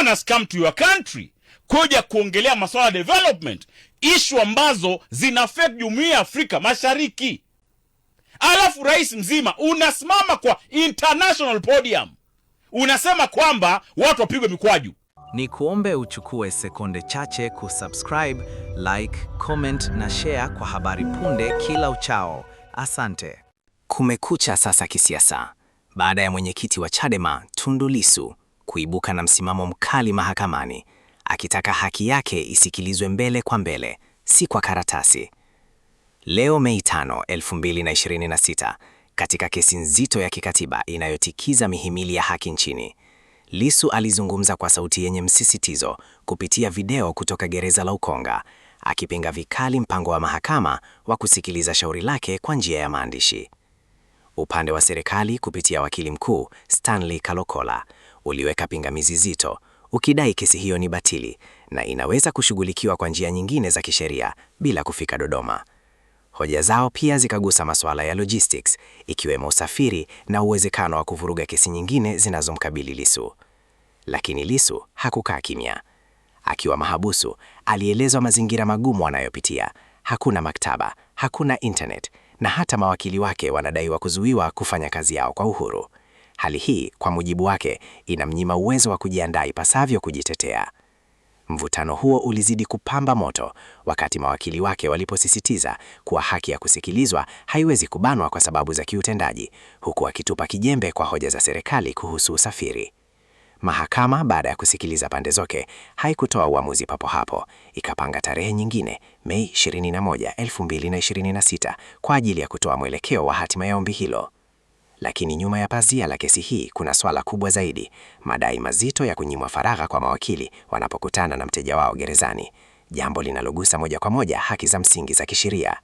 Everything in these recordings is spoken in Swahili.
foreigners come to your country kuja kuongelea masuala ya development, issue ambazo zina affect jumuiya ya Afrika Mashariki. Alafu rais mzima unasimama kwa international podium unasema kwamba watu wapigwe mikwaju. Ni kuombe uchukue sekunde chache kusubscribe, like, comment na share kwa habari punde kila uchao. Asante. Kumekucha sasa kisiasa baada ya mwenyekiti wa Chadema Tundu Lissu kuibuka na msimamo mkali mahakamani akitaka haki yake isikilizwe mbele kwa mbele, si kwa karatasi. Leo Mei 5, 2026, katika kesi nzito ya kikatiba inayotikiza mihimili ya haki nchini, Lissu alizungumza kwa sauti yenye msisitizo kupitia video kutoka gereza la Ukonga, akipinga vikali mpango wa mahakama wa kusikiliza shauri lake kwa njia ya maandishi. Upande wa serikali kupitia wakili mkuu Stanley Kalokola uliweka pingamizi zito, ukidai kesi hiyo ni batili na inaweza kushughulikiwa kwa njia nyingine za kisheria bila kufika Dodoma. Hoja zao pia zikagusa masuala ya logistics, ikiwemo usafiri na uwezekano wa kuvuruga kesi nyingine zinazomkabili Lissu. Lakini Lissu hakukaa kimya. Akiwa mahabusu, alielezwa mazingira magumu anayopitia. Hakuna maktaba, hakuna internet, na hata mawakili wake wanadaiwa kuzuiwa kufanya kazi yao kwa uhuru. Hali hii, kwa mujibu wake, inamnyima uwezo wa kujiandaa ipasavyo kujitetea. Mvutano huo ulizidi kupamba moto wakati mawakili wake waliposisitiza kuwa haki ya kusikilizwa haiwezi kubanwa kwa sababu za kiutendaji, huku akitupa kijembe kwa hoja za serikali kuhusu usafiri. Mahakama, baada ya kusikiliza pande zote, haikutoa uamuzi papo hapo, ikapanga tarehe nyingine, Mei 21, 2026, kwa ajili ya kutoa mwelekeo wa hatima ya ombi hilo. Lakini nyuma ya pazia la kesi hii kuna swala kubwa zaidi, madai mazito ya kunyimwa faragha kwa mawakili wanapokutana na mteja wao gerezani, jambo linalogusa moja kwa moja haki za msingi za kisheria.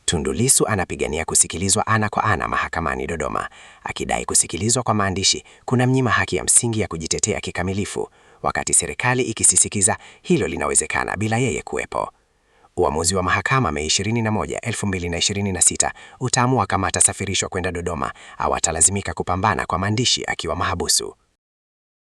Tundu Lissu anapigania kusikilizwa ana kwa ana mahakamani Dodoma, akidai kusikilizwa kwa maandishi kuna mnyima haki ya msingi ya kujitetea kikamilifu, wakati serikali ikisisitiza hilo linawezekana bila yeye kuwepo. Uamuzi wa mahakama Mei 21, 2026 utaamua kama atasafirishwa kwenda Dodoma au atalazimika kupambana kwa maandishi akiwa mahabusu.